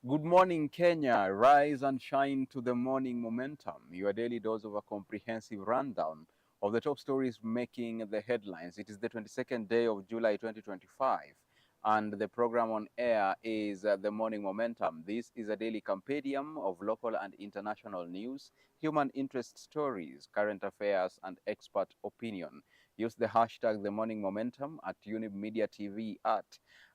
Good morning, Kenya. Rise and shine to the morning momentum. Your daily dose of a comprehensive rundown of the top stories making the headlines. It is the 22nd day of July 2025, and the program on air is the morning momentum. This is a daily compendium of local and international news, human interest stories, current affairs, and expert opinion. Use the hashtag the morning momentum at Younib Media TV at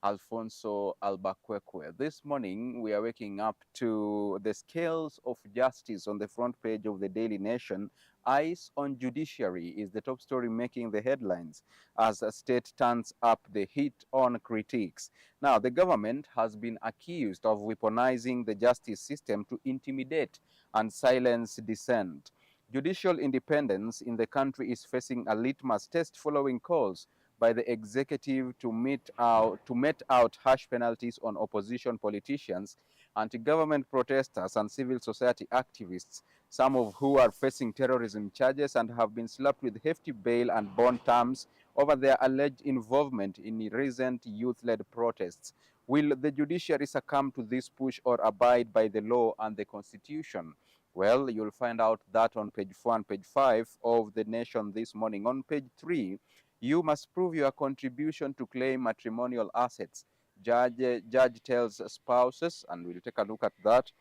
Alphonse Albakwekwe. This morning, we are waking up to the scales of justice on the front page of the Daily Nation. Eyes on Judiciary is the top story making the headlines as the state turns up the heat on critiques. Now, the government has been accused of weaponizing the justice system to intimidate and silence dissent. Judicial independence in the country is facing a litmus test following calls by the executive to mete out harsh penalties on opposition politicians, anti-government protesters, and civil society activists, some of who are facing terrorism charges and have been slapped with hefty bail and bond terms over their alleged involvement in recent youth-led protests. Will the judiciary succumb to this push or abide by the law and the constitution? Well, you'll find out that on page 4 and page 5 of the Nation this morning. On page 3, you must prove your contribution to claim matrimonial assets. Judge tells spouses, and we'll take a look at that.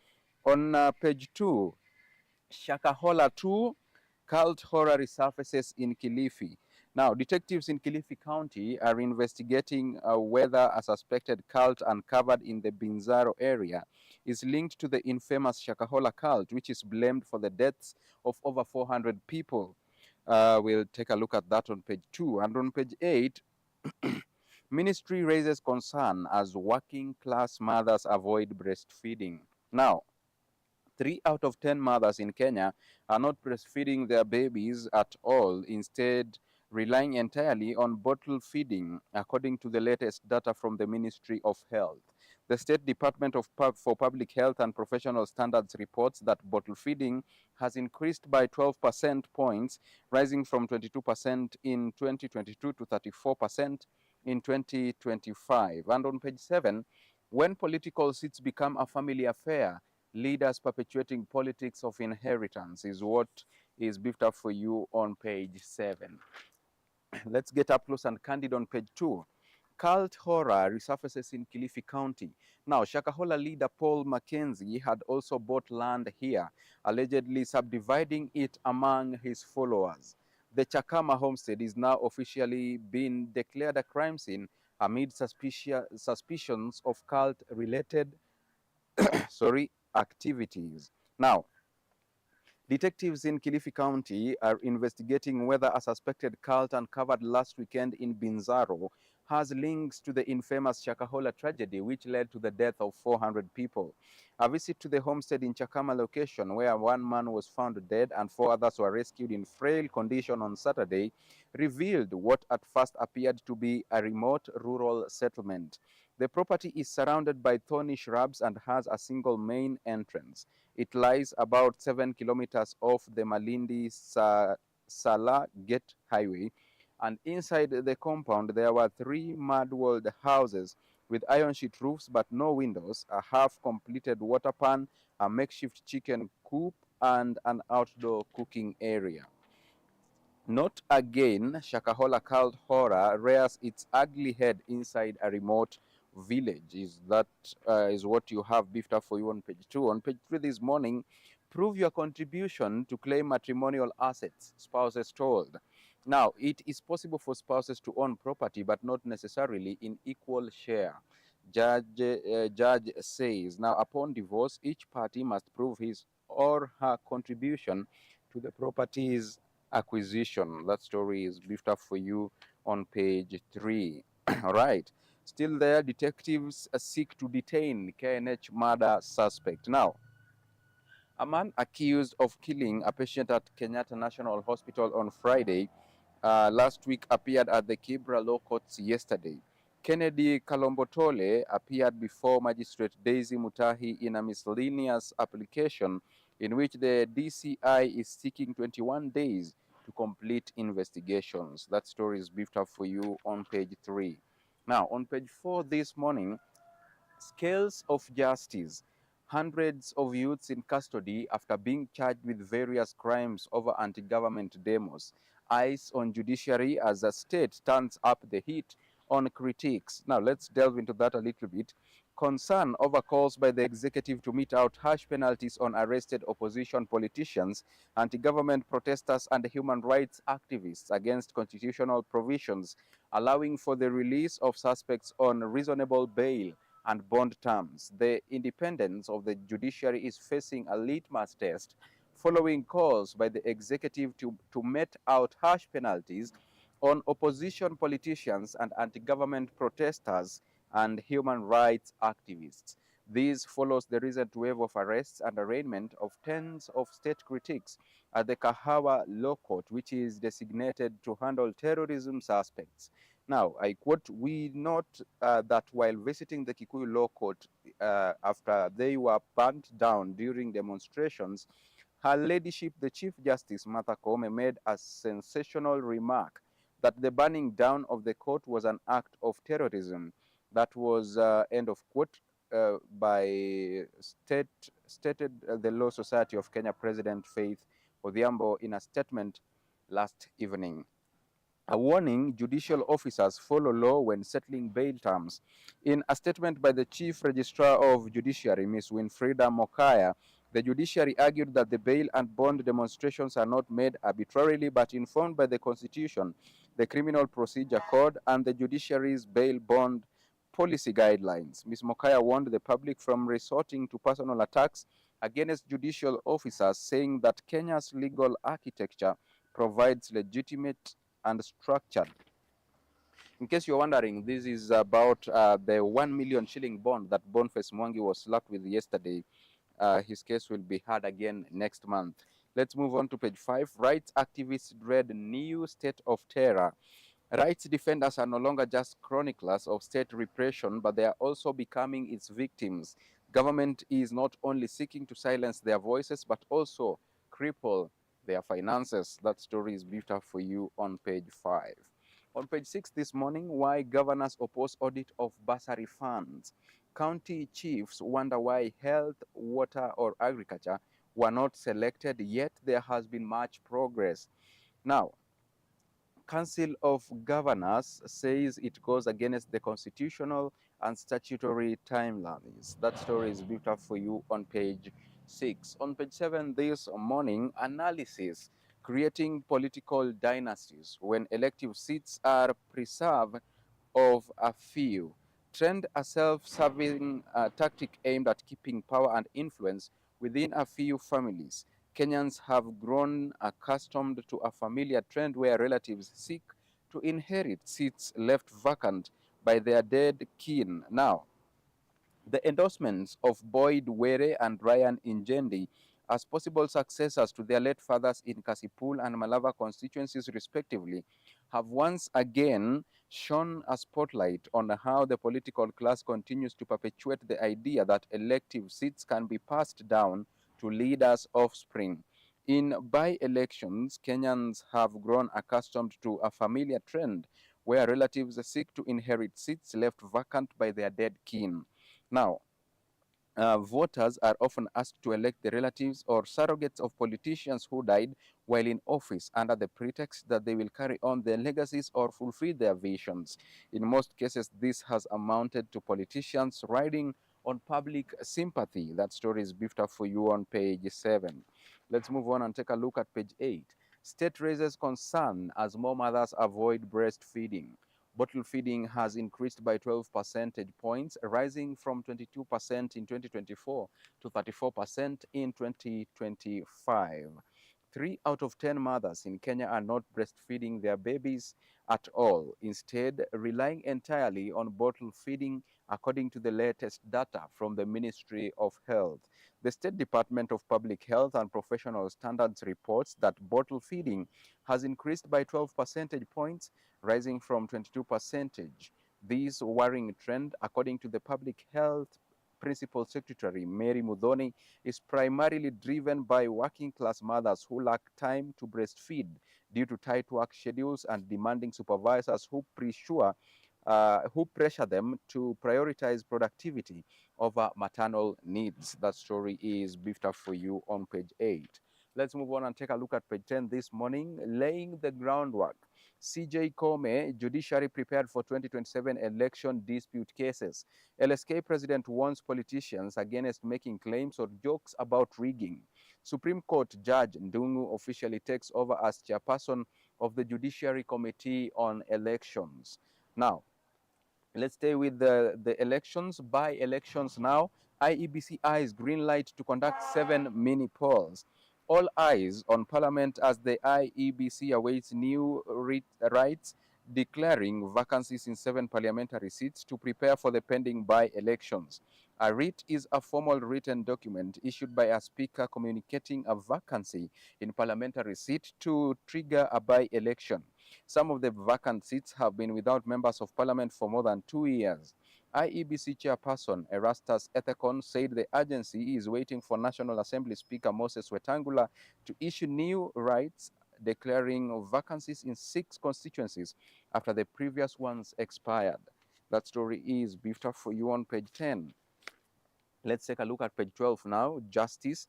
On page 2, Shakahola 2, cult horror resurfaces in Kilifi. Now, detectives in Kilifi County are investigating whether a suspected cult uncovered in the Binzaro area is linked to the infamous Shakahola cult, which is blamed for the deaths of over 400 people. We'll take a look at that on page 2. And on page 8, ministry raises concern as working class mothers avoid breastfeeding. Now, 3 out of 10 mothers in Kenya are not breastfeeding their babies at all, instead relying entirely on bottle feeding, according to the latest data from the Ministry of Health. The State Department for Public Health and Professional Standards reports that bottle feeding has increased by 12% points, rising from 22% in 2022 to 34% in 2025. And on page 7, when political seats become a family affair, leaders perpetuating politics of inheritance is what is beefed up for you on page 7. Let's get up close and candid on page 2. Cult horror resurfaces in Kilifi County. Now, Shakahola leader Paul Mackenzie had also bought land here, allegedly subdividing it among his followers. The Chakama homestead is now officially been declared a crime scene amid suspicions of cult-related activities. Now, detectives in Kilifi County are investigating whether a suspected cult uncovered last weekend in Binzaro has links to the infamous Shakahola tragedy, which led to the death of 400 people. A visit to the homestead in Chakama location, where one man was found dead and 4 others were rescued in frail condition on Saturday, revealed what at first appeared to be a remote rural settlement. The property is surrounded by thorny shrubs and has a single main entrance. It lies about 7 kilometers off the Malindi Sala Gate Highway, and inside the compound there were 3 mud-walled houses with iron sheet roofs but no windows, a half-completed water pan, a makeshift chicken coop, and an outdoor cooking area. Not again, Shakahola cult horror rears its ugly head inside a remote village. Is what you have beefed up for you on page 2. On page 3 this morning, prove your contribution to claim matrimonial assets, spouses told. Now, it is possible for spouses to own property, but not necessarily in equal share. Judge says, now upon divorce, each party must prove his or her contribution to the property's acquisition. That story is beefed up for you on page 3. All right. Still there, detectives seek to detain KNH murder suspect. Now, a man accused of killing a patient at Kenyatta National Hospital on Friday last week appeared at the Kibra Law Courts yesterday. Kennedy Kalombotole appeared before Magistrate Daisy Mutahi in a miscellaneous application in which the DCI is seeking 21 days to complete investigations. That story is beefed up for you on page 3. Now, on page 4 this morning, scales of justice. Hundreds of youths in custody after being charged with various crimes over anti-government demos. Eyes on judiciary as the state turns up the heat on critiques. Now let's delve into that a little bit. Concern over calls by the executive to mete out harsh penalties on arrested opposition politicians, anti-government protesters, and human rights activists against constitutional provisions allowing for the release of suspects on reasonable bail and bond terms. The independence of the judiciary is facing a litmus test following calls by the executive to mete out harsh penalties on opposition politicians and anti-government protesters and human rights activists. This follows the recent wave of arrests and arraignment of tens of state critics at the Kahawa Law Court, which is designated to handle terrorism suspects. Now, I quote, "We note that while visiting the Kikuyu Law Court after they were burnt down during demonstrations, Her Ladyship, the Chief Justice Martha Koome, made a sensational remark that the burning down of the court was an act of terrorism." That was end of quote by stated the Law Society of Kenya President Faith Odhiambo in a statement last evening. A warning: judicial officers follow law when settling bail terms. In a statement by the Chief Registrar of Judiciary, Ms. Winfrida Mokaya, the judiciary argued that the bail and bond demonstrations are not made arbitrarily but informed by the Constitution, the Criminal Procedure Code, and the judiciary's bail bond policy guidelines. Ms. Mokaya warned the public from resorting to personal attacks against judicial officers, saying that Kenya's legal architecture provides legitimate and structured. In case you're wondering, this is about the 1 million shilling bond that Boniface Mwangi was slapped with yesterday. His case will be heard again next month. Let's move on to page 5. Rights activists dread new state of terror. Rights defenders are no longer just chroniclers of state repression, but they are also becoming its victims. Government is not only seeking to silence their voices, but also cripple their finances. That story is built up for you on page 5. On page 6 this morning, why governors oppose audit of bursary funds. County chiefs wonder why health, water, or agriculture were not selected, yet there has been much progress. Now, Council of Governors says it goes against the constitutional and statutory timelines. That story is built up for you on page 6. On page 7 this morning, analysis: creating political dynasties when elective seats are preserved of a few. Trend: a self-serving tactic aimed at keeping power and influence within a few families. Kenyans have grown accustomed to a familiar trend where relatives seek to inherit seats left vacant by their dead kin. Now, the endorsements of Boyd Were and Ryan Injendi as possible successors to their late fathers in Kasipul and Malava constituencies respectively have once again shone a spotlight on how the political class continues to perpetuate the idea that elective seats can be passed down to leaders' offspring. In by-elections, Kenyans have grown accustomed to a familiar trend where relatives seek to inherit seats left vacant by their dead kin. Now, voters are often asked to elect the relatives or surrogates of politicians who died while in office under the pretext that they will carry on their legacies or fulfill their visions. In most cases, this has amounted to politicians riding on public sympathy. That story is beefed up for you on page 7. Let's move on and take a look at page 8. State raises concern as more mothers avoid breastfeeding. Bottle feeding has increased by 12 percentage points, rising from 22% in 2024 to 34% in 2025. 3 out of 10 mothers in Kenya are not breastfeeding their babies at all, instead relying entirely on bottle feeding, according to the latest data from the Ministry of Health. The State Department of Public Health and Professional Standards reports that bottle feeding has increased by 12 percentage points, rising from 22%. This worrying trend, according to the Public Health Principal Secretary Mary Mudhoni, is primarily driven by working-class mothers who lack time to breastfeed due to tight work schedules and demanding supervisors who who pressure them to prioritize productivity over maternal needs. That story is beefed up for you on page 8. Let's move on and take a look at page 10 this morning, laying the groundwork. CJ Kome, Judiciary prepared for 2027 election dispute cases. LSK president warns politicians against making claims or jokes about rigging. Supreme Court Judge Ndungu officially takes over as chairperson of the Judiciary Committee on Elections. Now, let's stay with the elections. By elections now, IEBC eyes green light to conduct 7 mini polls. All eyes on Parliament as the IEBC awaits new rights, declaring vacancies in 7 parliamentary seats to prepare for the pending by-elections. A writ is a formal written document issued by a speaker communicating a vacancy in parliamentary seat to trigger a by-election. Some of the vacant seats have been without members of parliament for more than 2 years. IEBC chairperson Erastus Ethekon said the agency is waiting for National Assembly Speaker Moses Wetangula to issue new rights declaring vacancies in 6 constituencies after the previous ones expired. That story is beefed up for you on page 10. Let's take a look at page 12 now. Justice.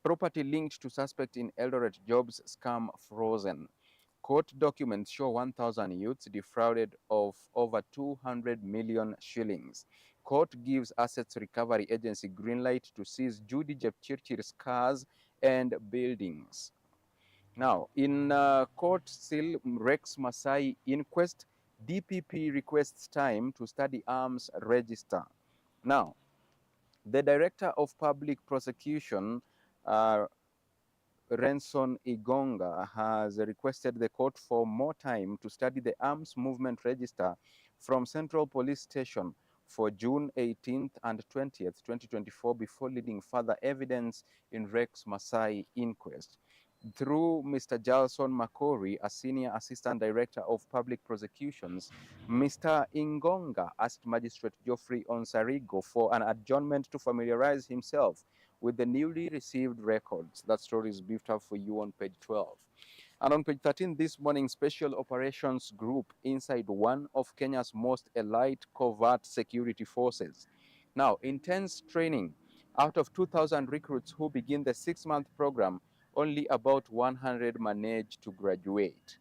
Property linked to suspect in Eldoret jobs scam frozen. Court documents show 1,000 youths defrauded of over 200 million shillings. Court gives Assets Recovery Agency green light to seize Judy Jepchirchir's cars and buildings. Now, in court still Rex Masai inquest, DPP requests time to study arms register. Now, the Director of Public Prosecution, Renson Igonga, has requested the court for more time to study the arms movement register from Central Police Station for June 18th and 20th, 2024, before leading further evidence in Rex Masai inquest. Through Mr. Jalson Makori, a Senior Assistant Director of Public Prosecutions, Mr. Ingonga asked Magistrate Geoffrey Onsarigo for an adjournment to familiarize himself with the newly received records. That story is beefed up for you on page 12. And on page 13 this morning, Special Operations Group inside one of Kenya's most elite covert security forces. Now, intense training. Out of 2,000 recruits who begin the 6-month program, only about 100 manage to graduate.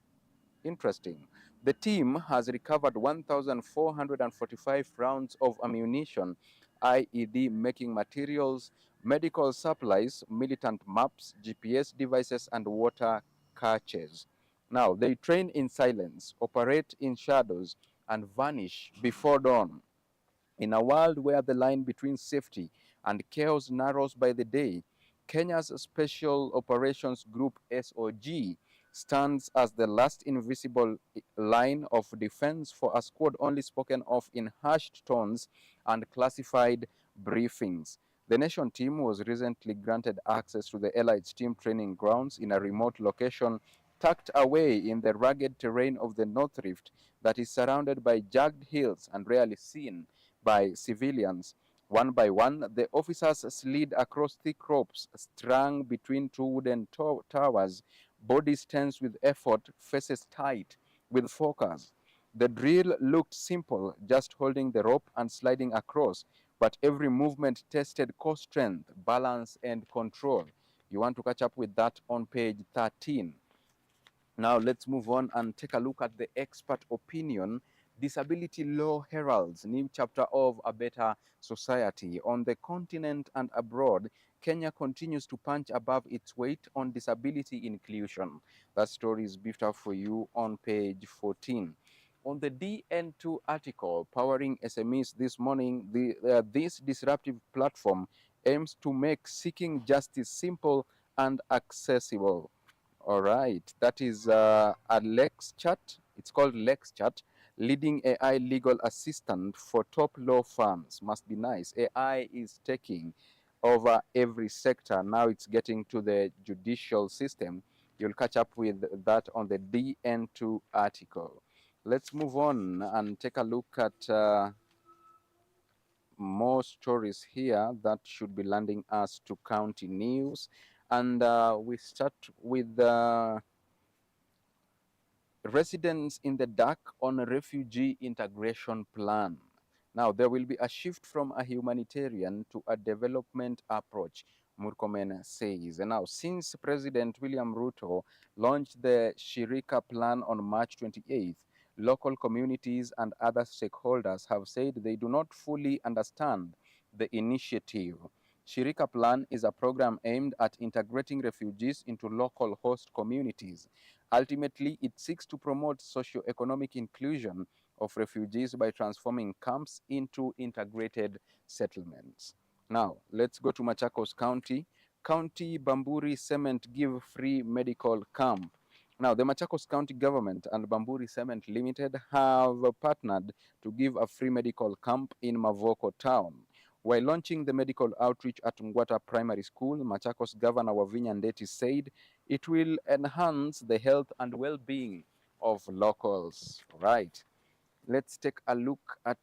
Interesting. The team has recovered 1,445 rounds of ammunition, IED making materials, medical supplies, militant maps, GPS devices, and water caches. Now, they train in silence, operate in shadows, and vanish before dawn. In a world where the line between safety and chaos narrows by the day, Kenya's Special Operations Group SOG stands as the last invisible line of defense for a squad only spoken of in hushed tones and classified briefings. The nation team was recently granted access to the Elite's team training grounds in a remote location tucked away in the rugged terrain of the North Rift that is surrounded by jagged hills and rarely seen by civilians. One by one, the officers slid across thick ropes strung between 2 wooden towers, bodies tense with effort, faces tight with focus. The drill looked simple, just holding the rope and sliding across, but every movement tested core strength, balance, and control. You want to catch up with that on page 13. Now let's move on and take a look at the expert opinion. Disability Law heralds new chapter of a better society. On the continent and abroad, Kenya continues to punch above its weight on disability inclusion. That story is beefed up for you on page 14. On the DN2 article, Powering SMEs this morning, this disruptive platform aims to make seeking justice simple and accessible. All right, that is a Lex Chat. It's called Lex Chat, leading AI legal assistant for top law firms. Must be nice. AI is taking over every sector. Now it's getting to the judicial system. You'll catch up with that on the DN2 article. Let's move on and take a look at more stories here that should be landing us to county news. And we start with Residents in the dark on a refugee integration plan. Now, there will be a shift from a humanitarian to a development approach, Murkomen says. And now, since President William Ruto launched the Shirika plan on March 28th, local communities and other stakeholders have said they do not fully understand the initiative. Shirika Plan is a program aimed at integrating refugees into local host communities. Ultimately, it seeks to promote socio-economic inclusion of refugees by transforming camps into integrated settlements. Now, let's go to Machakos County. County Bamburi Cement give free medical camp. Now, the Machakos County government and Bamburi Cement Limited have partnered to give a free medical camp in Mavoko town. While launching the medical outreach at Ngwata Primary School, Machakos Governor Wavinya Ndeti said it will enhance the health and well-being of locals. Right. Let's take a look at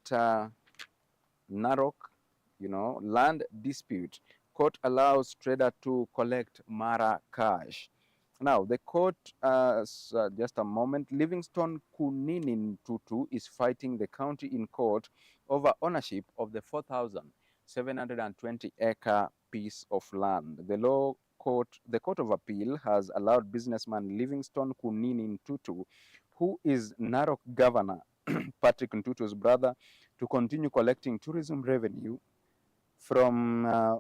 Narok, land dispute. Court allows trader to collect Mara cash. Now, the court, just a moment, Livingstone Kuninin Tutu is fighting the county in court over ownership of the 4,720-acre piece of land. The Court of Appeal has allowed businessman Livingstone Kuninin Tutu, who is Narok Governor Patrick Ntutu's brother, to continue collecting tourism revenue from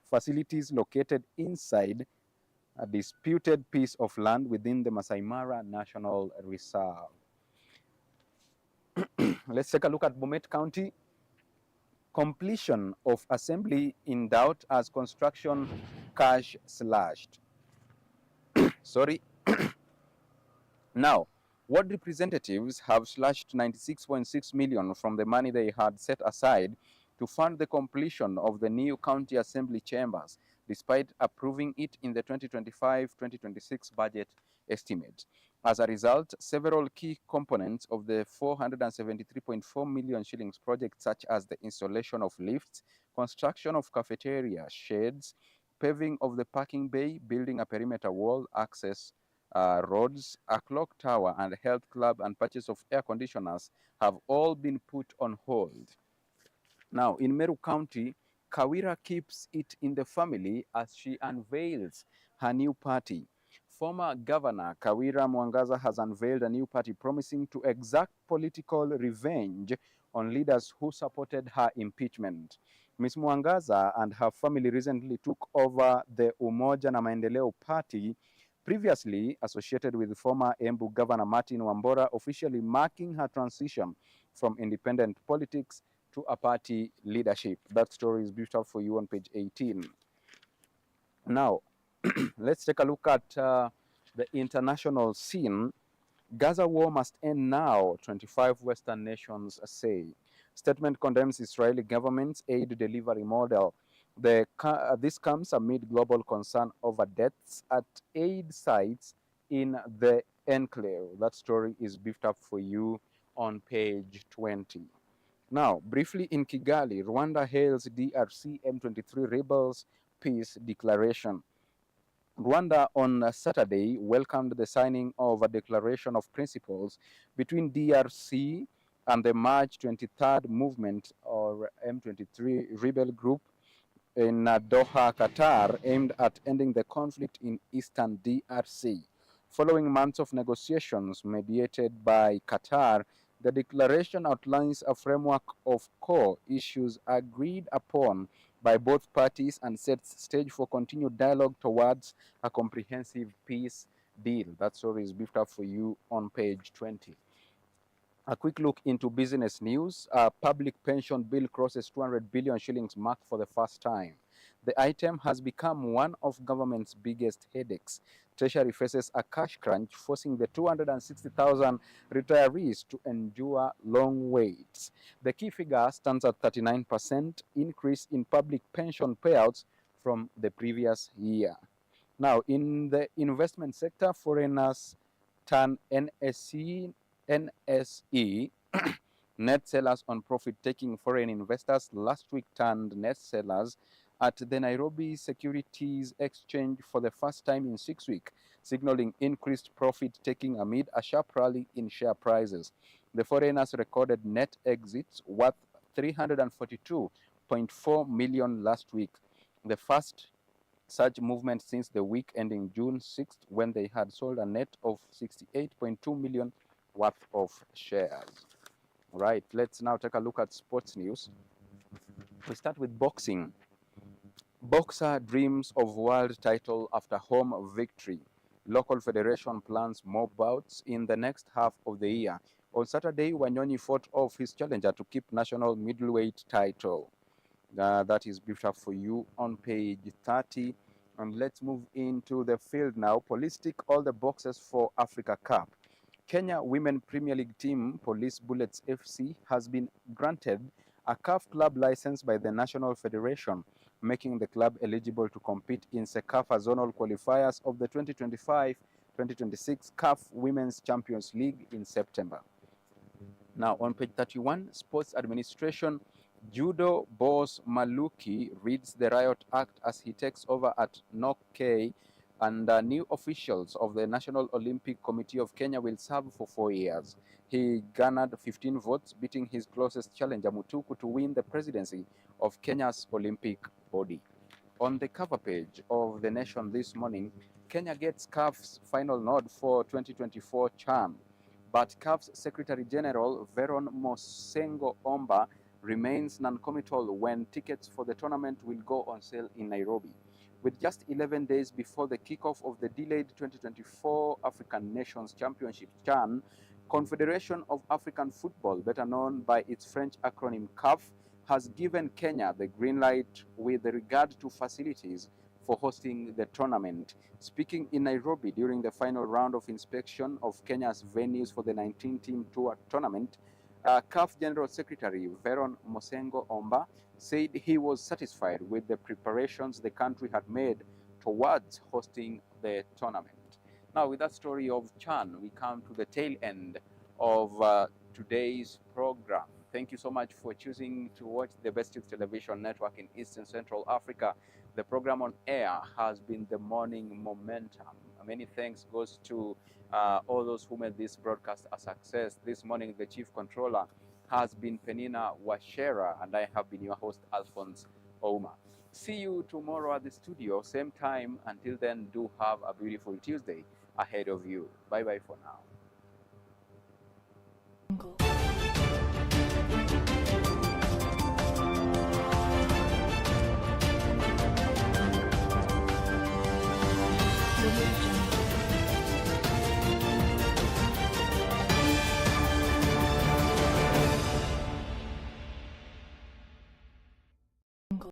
facilities located inside a disputed piece of land within the Masai Mara National Reserve. Let's take a look at Bomet County. Completion of assembly in doubt as construction cash slashed. Sorry. Now, ward representatives have slashed 96.6 million from the money they had set aside to fund the completion of the new county assembly chambers, despite approving it in the 2025-2026 budget estimate. As a result, several key components of the 473.4 million shillings project, such as the installation of lifts, construction of cafeteria, sheds, paving of the parking bay, building a perimeter wall, access roads, a clock tower, and health club, and purchase of air conditioners have all been put on hold. Now, in Meru County, Kawira keeps it in the family as she unveils her new party. Former Governor Kawira Mwangaza has unveiled a new party promising to exact political revenge on leaders who supported her impeachment. Ms. Mwangaza and her family recently took over the Umoja na Maendeleo Party, previously associated with former Embu Governor Martin Wambora, officially marking her transition from independent politics to a party leadership. That story is built up for you on page 18. Now, let's take a look at the international scene. Gaza war must end now, 25 Western nations say. Statement condemns Israeli government's aid delivery model. This comes amid global concern over deaths at aid sites in the enclave. That story is beefed up for you on page 20. Now, briefly in Kigali, Rwanda hails DRC M23 rebels peace declaration. Rwanda on Saturday welcomed the signing of a declaration of principles between DRC and the March 23rd movement, or M23 rebel group, in Doha, Qatar, aimed at ending the conflict in eastern DRC. Following months of negotiations mediated by Qatar, the declaration outlines a framework of core issues agreed upon by both parties and sets stage for continued dialogue towards a comprehensive peace deal. That story is beefed up for you on page 20. A quick look into business news. Public pension bill crosses 200 billion shillings mark for the first time. The item has become one of government's biggest headaches. Treasury faces a cash crunch, forcing the 260,000 retirees to endure long waits. The key figure stands at 39% increase in public pension payouts from the previous year. Now, in the investment sector, foreigners turn NSE net sellers on profit-taking. Foreign investors last week turned net sellers at the Nairobi Securities Exchange for the first time in 6 weeks, signaling increased profit-taking amid a sharp rally in share prices. The foreigners recorded net exits worth 342.4 million last week, the first such movement since the week ending June 6th, when they had sold a net of 68.2 million worth of shares. Right, let's now take a look at sports news. We start with boxing. Boxer dreams of world title after home victory. Local federation plans more bouts in the next half of the year. On Saturday, Wanyonyi fought off his challenger to keep national middleweight title. That is briefed up for you on page 30. And let's move into the field now. Police tick all the boxes for Africa Cup. Kenya Women Premier League team, Police Bullets FC, has been granted a CAF club license by the National Federation, making the club eligible to compete in CECAFA zonal qualifiers of the 2025-2026 CAF Women's Champions League in September. Now, on page 31, Sports Administration, Judo boss Maluki reads the Riot Act as he takes over at Nok, and new officials of the National Olympic Committee of Kenya will serve for 4 years. He garnered 15 votes, beating his closest challenger Mutuku to win the presidency of Kenya's Olympic body. On the cover page of The Nation this morning, Kenya gets CAF's final nod for 2024 CHAN, but CAF's Secretary General Veron Mosengo Omba remains non-committal when tickets for the tournament will go on sale in Nairobi. With just 11 days before the kickoff of the delayed 2024 African Nations Championship CHAN, Confederation of African Football, better known by its French acronym CAF, has given Kenya the green light with regard to facilities for hosting the tournament. Speaking in Nairobi during the final round of inspection of Kenya's venues for the 19-team tour tournament, CAF General Secretary Veron Mosengo Omba said he was satisfied with the preparations the country had made towards hosting the tournament. Now, with that story of CHAN, we come to the tail end of today's program. Thank you so much for choosing to watch the Best Youth Television Network in East and Central Africa. The program on air has been the Morning Momentum. Many thanks goes to all those who made this broadcast a success. This morning, the Chief Controller has been Penina Washera, and I have been your host, Alphonce Ouma. See you tomorrow at the studio, same time. Until then, do have a beautiful Tuesday ahead of you. Bye-bye for now. Religion.